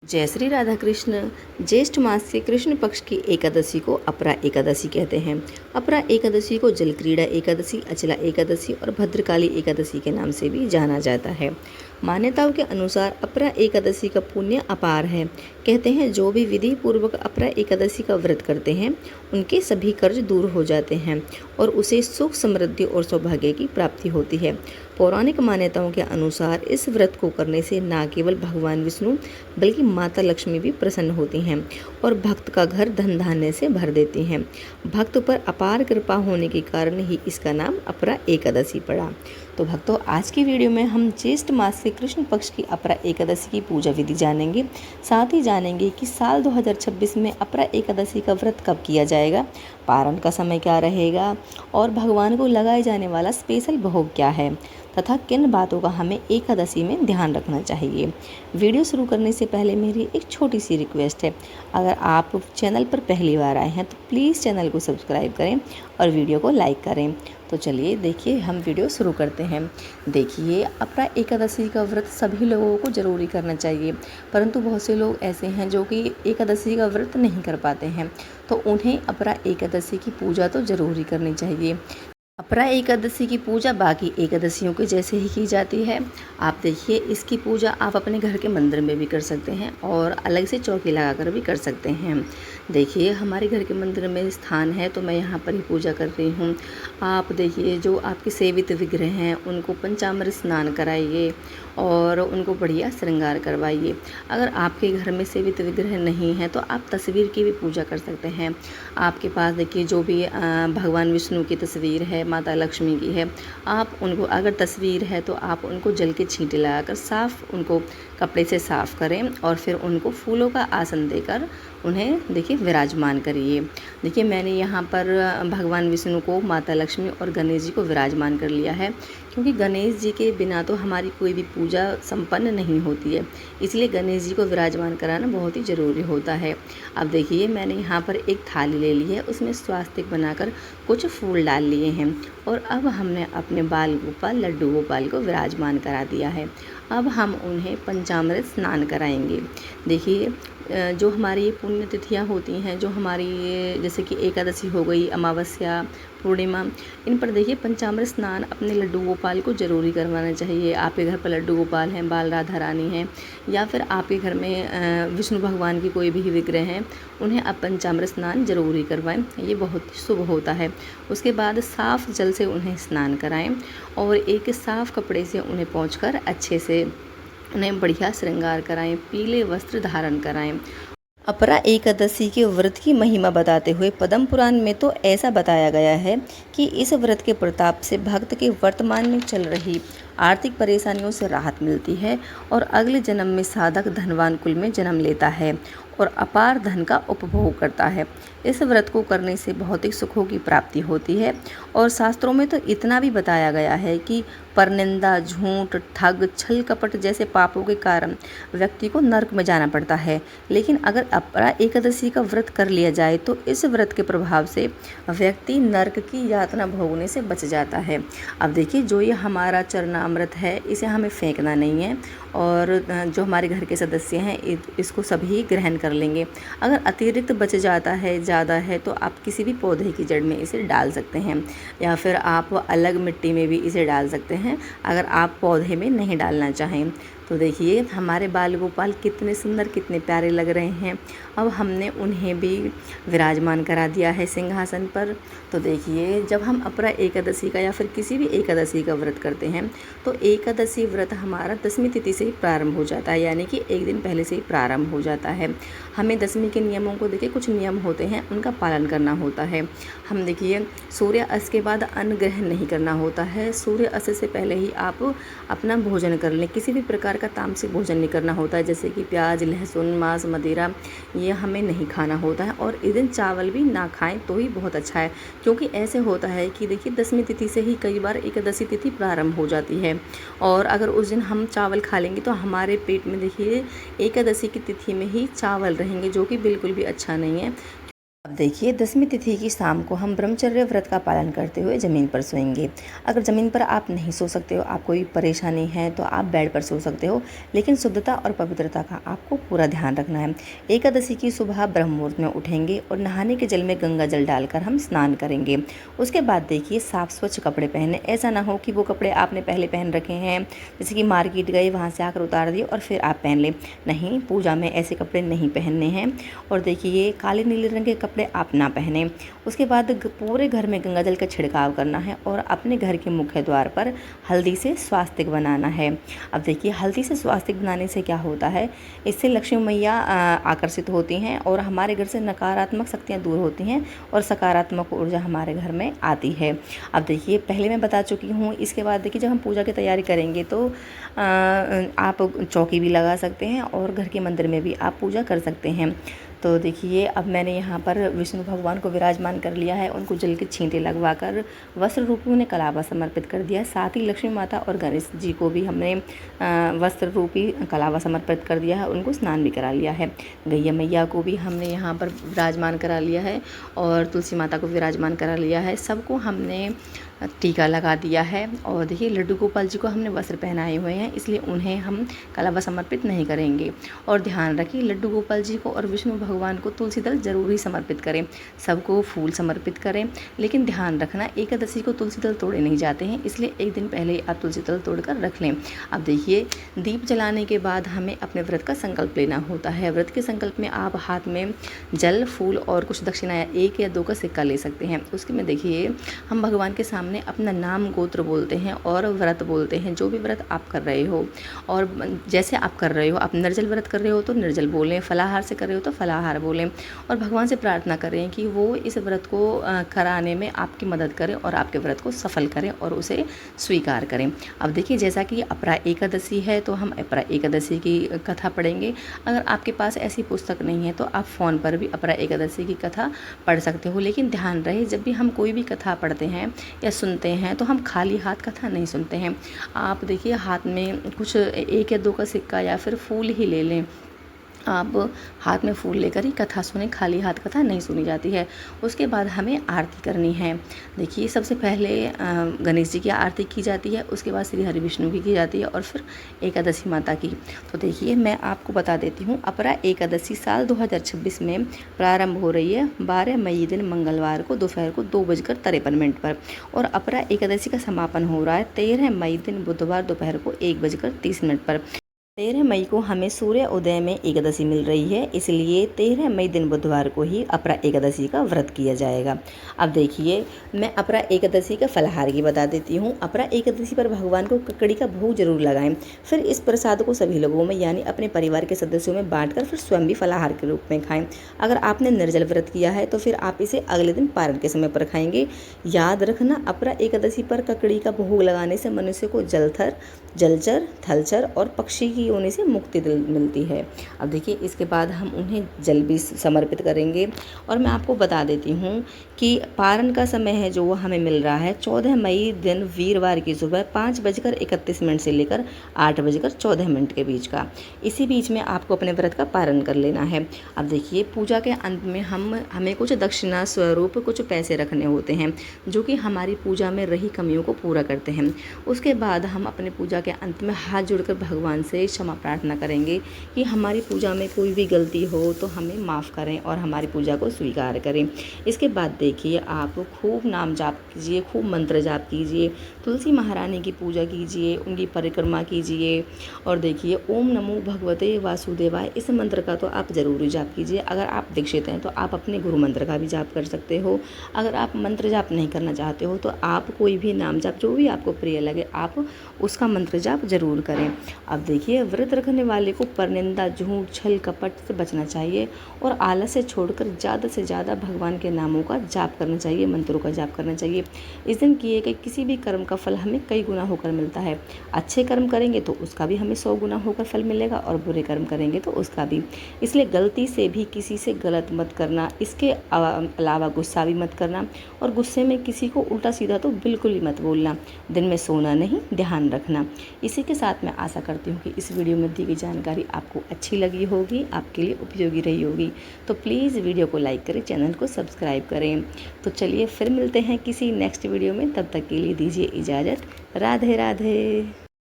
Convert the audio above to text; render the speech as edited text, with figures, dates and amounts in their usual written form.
जय श्री राधा कृष्ण। ज्येष्ठ मास के कृष्ण पक्ष की एकादशी को अपरा एकादशी कहते हैं। अपरा एकादशी को जलक्रीड़ा एकादशी, अचला एकादशी और भद्रकाली एकादशी के नाम से भी जाना जाता है। मान्यताओं के अनुसार अपरा एकादशी का पुण्य अपार है। कहते हैं जो भी विधि पूर्वक अपरा एकादशी का व्रत करते हैं उनके सभी कर्ज दूर हो जाते हैं और उसे सुख, समृद्धि और सौभाग्य की प्राप्ति होती है। पौराणिक मान्यताओं के अनुसार इस व्रत को करने से न केवल भगवान विष्णु बल्कि माता लक्ष्मी भी प्रसन्न होती हैं और भक्त का घर धन धान्य से भर देती हैं। भक्त पर अपार कृपा होने के कारण ही इसका नाम अपरा एकादशी पड़ा। तो भक्तों, आज की वीडियो में हम ज्येष्ठ मास से कृष्ण पक्ष की अपरा एकादशी की पूजा विधि जानेंगे। साथ ही जानेंगे कि साल 2026 में अपरा एकादशी का व्रत कब किया जाएगा, पारण का समय क्या रहेगा और भगवान को लगाए जाने वाला स्पेशल भोग क्या है तथा किन बातों का हमें एकादशी में ध्यान रखना चाहिए। वीडियो शुरू करने से पहले मेरी एक छोटी सी रिक्वेस्ट है, अगर आप चैनल पर पहली बार आए हैं तो प्लीज़ चैनल को सब्सक्राइब करें और वीडियो को लाइक करें। तो चलिए देखिए, हम वीडियो शुरू करते हैं। देखिए, अपरा एकादशी का व्रत सभी लोगों को ज़रूरी करना चाहिए, परंतु बहुत से लोग ऐसे हैं जो कि एकादशी का व्रत नहीं कर पाते हैं, तो उन्हें अपरा एकादशी की पूजा तो ज़रूरी करनी चाहिए। अपरा एकादशी की पूजा बाकी एकादशियों के जैसे ही की जाती है। आप देखिए, इसकी पूजा आप अपने घर के मंदिर में भी कर सकते हैं और अलग से चौकी लगाकर भी कर सकते हैं। देखिए, हमारे घर के मंदिर में स्थान है तो मैं यहाँ पर ही पूजा कर रही हूँ। आप देखिए, जो आपके सेवित विग्रह हैं उनको पंचामृत स्नान कराइए और उनको बढ़िया श्रृंगार करवाइए। अगर आपके घर में सेवित विग्रह नहीं है तो आप तस्वीर की भी पूजा कर सकते हैं। आपके पास देखिए जो भी भगवान विष्णु की तस्वीर है, माता लक्ष्मी की है, आप उनको, अगर तस्वीर है तो आप उनको जल के छींटे लगाकर साफ़ उनको कपड़े से साफ़ करें और फिर उनको फूलों का आसन देकर उन्हें देखिए विराजमान करिए। देखिए, मैंने यहाँ पर भगवान विष्णु को, माता लक्ष्मी और गणेश जी को विराजमान कर लिया है, क्योंकि गणेश जी के बिना तो हमारी कोई भी पूजा संपन्न नहीं होती है, इसलिए गणेश जी को विराजमान कराना बहुत ही ज़रूरी होता है। अब देखिए, मैंने यहाँ पर एक थाली ले ली है, उसमें स्वास्तिक बनाकर कुछ फूल डाल लिए हैं और अब हमने अपने बाल गोपाल, लड्डू गोपाल को विराजमान करा दिया है। अब हम उन्हें पंचामृत स्नान कराएंगे। देखिए, जो हमारी ये पुण्य तिथियाँ होती हैं, जो हमारी जैसे कि एकादशी हो गई, अमावस्या, पूर्णिमा, इन पर देखिए पंचामृत स्नान अपने लड्डू गोपाल को ज़रूरी करवाना चाहिए। आपके घर पर लड्डू गोपाल हैं, बाल राधा रानी हैं, या फिर आपके घर में विष्णु भगवान की कोई भी विग्रह हैं, उन्हें आप पंचामृत स्नान ज़रूरी करवाएं, ये बहुत शुभ होता है। उसके बाद साफ़ जल से उन्हें स्नान कराएं और एक साफ़ कपड़े से उन्हें पोंछकर अच्छे से उन्हें बढ़िया श्रृंगार कराएं, पीले वस्त्र धारण कराएं। अपरा एकादशी के व्रत की महिमा बताते हुए पद्म पुराण में तो ऐसा बताया गया है कि इस व्रत के प्रताप से भक्त के वर्तमान में चल रही आर्थिक परेशानियों से राहत मिलती है और अगले जन्म में साधक धनवान कुल में जन्म लेता है और अपार धन का उपभोग करता है। इस व्रत को करने से भौतिक सुखों की प्राप्ति होती है और शास्त्रों में तो इतना भी बताया गया है कि परनिंदा, झूठ, ठग, छल कपट जैसे पापों के कारण व्यक्ति को नरक में जाना पड़ता है, लेकिन अगर अपरा एकादशी का व्रत कर लिया जाए तो इस व्रत के प्रभाव से व्यक्ति नरक की यातना भोगने से बच जाता है। अब देखिए, जो ये हमारा चरणामृत है इसे हमें फेंकना नहीं है और जो हमारे घर के सदस्य हैं इसको सभी ग्रहण कर लेंगे। अगर अतिरिक्त बच जाता है, ज़्यादा है, तो आप किसी भी पौधे की जड़ में इसे डाल सकते हैं या फिर आप अलग मिट्टी में भी इसे डाल सकते हैं, अगर आप पौधे में नहीं डालना चाहें। तो देखिए, हमारे बाल गोपाल कितने सुंदर, कितने प्यारे लग रहे हैं। अब हमने उन्हें भी विराजमान करा दिया है सिंहासन पर। तो देखिए, जब हम अपरा एकादशी का या फिर किसी भी एकादशी का व्रत करते हैं तो एकादशी व्रत हमारा दसवीं तिथि से ही प्रारंभ हो जाता है, यानी कि एक दिन पहले से ही प्रारंभ हो जाता है। हमें दसवीं के नियमों को देखिए, कुछ नियम होते हैं, उनका पालन करना होता है। हम देखिए, सूर्य अस्त के बाद अन्न ग्रहण नहीं करना होता है। सूर्य अस्त से पहले ही आप अपना भोजन कर लें। किसी भी प्रकार का तामसिक भोजन नहीं करना होता है, जैसे कि प्याज, लहसुन, मांस, मदिरा, ये हमें नहीं खाना होता है और इस दिन चावल भी ना खाएं तो ही बहुत अच्छा है, क्योंकि ऐसे होता है कि देखिए, दसवीं तिथि से ही कई बार एकादशी तिथि प्रारंभ हो जाती है और अगर उस दिन हम चावल खा लेंगे तो हमारे पेट में देखिए एकादशी की तिथि में ही चावल रहेंगे, जो कि बिल्कुल भी अच्छा नहीं है। अब देखिए 10वीं तिथि की शाम को हम ब्रह्मचर्य व्रत का पालन करते हुए ज़मीन पर सोएंगे। अगर ज़मीन पर आप नहीं सो सकते हो, आप कोई परेशानी है तो आप बेड पर सो सकते हो, लेकिन शुद्धता और पवित्रता का आपको पूरा ध्यान रखना है। एकादशी की सुबह ब्रह्म मुहूर्त में उठेंगे और नहाने के जल में गंगा जल डालकर हम स्नान करेंगे। उसके बाद देखिए साफ स्वच्छ कपड़े पहने। ऐसा ना हो कि वो कपड़े आपने पहले पहन रखे हैं, जैसे कि मार्केट गए वहाँ से आकर उतार दिए और फिर आप पहन लें। नहीं, पूजा में ऐसे कपड़े नहीं पहनने हैं। और देखिए काले नीले रंग के कपड़े आप ना पहने। उसके बाद पूरे घर में गंगा जल का छिड़काव करना है और अपने घर के मुख्य द्वार पर हल्दी से स्वास्तिक बनाना है। अब देखिए हल्दी से स्वास्तिक बनाने से क्या होता है, इससे लक्ष्मी मैया आकर्षित होती हैं और हमारे घर से नकारात्मक शक्तियाँ दूर होती हैं और सकारात्मक ऊर्जा हमारे घर में आती है। अब देखिए पहले मैं बता चुकी हूँ। इसके बाद देखिए जब हम पूजा की तैयारी करेंगे तो आप चौकी भी लगा सकते हैं और घर के मंदिर में भी आप पूजा कर सकते हैं। तो देखिए अब मैंने यहाँ पर विष्णु भगवान को विराजमान कर लिया है। उनको जल के छींटे लगवाकर वस्त्र रूपी उन्हें कलावा समर्पित कर दिया है। साथ ही लक्ष्मी माता और गणेश जी को भी हमने वस्त्र रूपी कलावा समर्पित कर दिया है। उनको स्नान भी करा लिया है। गैया मैया को भी हमने यहाँ पर विराजमान करा लिया है और तुलसी माता को विराजमान करा लिया है। सबको हमने टीका लगा दिया है। और देखिए लड्डू गोपाल जी को हमने वस्त्र पहनाए हुए हैं, इसलिए उन्हें हम कलावा समर्पित नहीं करेंगे। और ध्यान रखिए लड्डू गोपाल जी को और विष्णु भगवान को तुलसी दल जरूर ही समर्पित करें। सबको फूल समर्पित करें, लेकिन ध्यान रखना एकादशी को तुलसी दल तोड़े नहीं जाते हैं, इसलिए एक दिन पहले ही आप तुलसी दल तोड़ कर रख लें। अब देखिए दीप जलाने के बाद हमें अपने व्रत का संकल्प लेना होता है। व्रत के संकल्प में आप हाथ में जल, फूल और कुछ दक्षिणा या 1 या 2 का सिक्का ले सकते हैं। उसके में देखिए हम भगवान के सामने अपना नाम गोत्र बोलते हैं और व्रत बोलते हैं, जो भी व्रत आप कर रहे हो। और जैसे आप कर रहे हो, आप निर्जल व्रत कर रहे हो तो निर्जल बोलें, फलाहार से कर रहे हो तो फलाहार बोलें और भगवान से प्रार्थना करें कि वो इस व्रत को कराने में आपकी मदद करें और आपके व्रत को सफल करें और उसे स्वीकार करें। अब देखिए जैसा कि अपरा एकादशी है तो हम अपरा एकादशी की कथा पढ़ेंगे। अगर आपके पास ऐसी पुस्तक नहीं है तो आप फ़ोन पर भी अपरा एकादशी की कथा पढ़ सकते हो। लेकिन ध्यान रहे जब भी हम कोई भी कथा पढ़ते हैं या सुनते हैं तो हम खाली हाथ कथा नहीं सुनते हैं। आप देखिए हाथ में कुछ 1 या 2 का सिक्का या फिर फूल ही ले लें। आप हाथ में फूल लेकर ही कथा सुने, खाली हाथ कथा नहीं सुनी जाती है। उसके बाद हमें आरती करनी है। देखिए सबसे पहले गणेश जी की आरती की जाती है, उसके बाद श्री हरि विष्णु की जाती है और फिर एकादशी माता की। तो देखिए मैं आपको बता देती हूँ, अपरा एकादशी साल 2026 में प्रारंभ हो रही है 12 मई दिन मंगलवार को दोपहर को 2:53 पर और अपरा एकादशी का समापन हो रहा है 13 मई दिन बुधवार दोपहर को 1:30 पर। 13 मई को हमें सूर्य उदय में एकादशी मिल रही है, इसलिए 13 मई दिन बुधवार को ही अपरा एकादशी का व्रत किया जाएगा। अब देखिए मैं अपरा एकादशी का फलाहार की बता देती हूँ। अपरा एकादशी पर भगवान को ककड़ी का भोग जरूर लगाएं। फिर इस प्रसाद को सभी लोगों में यानी अपने परिवार के सदस्यों में बांटकर फिर स्वयं भी फलाहार के रूप में खाएं। अगर आपने निर्जल व्रत किया है तो फिर आप इसे अगले दिन पारण के समय पर खाएंगे। याद रखना अपरा एकादशी पर ककड़ी का भोग लगाने से मनुष्य को जलथर, जलचर, थलचर और पक्षी की होने से मुक्ति मिलती है। अब देखिए इसके बाद हम उन्हें जल भी समर्पित करेंगे। और मैं आपको बता देती हूँ कि पारण का समय है जो हमें मिल रहा है 14 मई दिन वीरवार की सुबह 5:31 से लेकर 8:14 के बीच का। इसी बीच में आपको अपने व्रत का पारण कर लेना है। अब देखिए पूजा के अंत में हमें कुछ दक्षिणा स्वरूप कुछ पैसे रखने होते हैं, जो कि हमारी पूजा में रही कमियों को पूरा करते हैं। उसके बाद हम अपने पूजा के अंत में हाथ जोड़कर भगवान से क्षमा प्रार्थना करेंगे कि हमारी पूजा में कोई भी गलती हो तो हमें माफ़ करें और हमारी पूजा को स्वीकार करें। इसके बाद देखिए आप खूब नाम जाप कीजिए, खूब मंत्र जाप कीजिए, तुलसी महारानी की पूजा कीजिए, उनकी परिक्रमा कीजिए। और देखिए ओम नमो भगवते वासुदेवाय इस मंत्र का तो आप ज़रूर जाप कीजिए। अगर आप दीक्षित हैं तो आप अपने गुरु मंत्र का भी जाप कर सकते हो। अगर आप मंत्र जाप नहीं करना चाहते हो तो आप कोई भी नाम जाप जो भी आपको प्रिय लगे आप उसका मंत्र जाप जरूर करें। अब देखिए व्रत रखने वाले को परनिंदा, झूठ, छल, कपट से बचना चाहिए और आलस से छोड़कर ज़्यादा से ज़्यादा भगवान के नामों का जाप करना चाहिए, मंत्रों का जाप करना चाहिए। इस दिन किए गए किसी भी कर्म का फल हमें कई गुना होकर मिलता है। अच्छे कर्म करेंगे तो उसका भी हमें 100 गुना होकर फल मिलेगा और बुरे कर्म करेंगे तो उसका भी। इसलिए गलती से भी किसी से गलत मत करना, इसके अलावा गुस्सा भी मत करना और गुस्से में किसी को उल्टा सीधा तो बिल्कुल ही मत बोलना। दिन में सोना नहीं, ध्यान रखना। इसी के साथ मैं आशा करती हूँ कि इस वीडियो में दी गई जानकारी आपको अच्छी लगी होगी, आपके लिए उपयोगी रही होगी। तो प्लीज़ वीडियो को लाइक करें, चैनल को सब्सक्राइब करें। तो चलिए फिर मिलते हैं किसी नेक्स्ट वीडियो में, तब तक के लिए दीजिए इजाज़त। राधे राधे।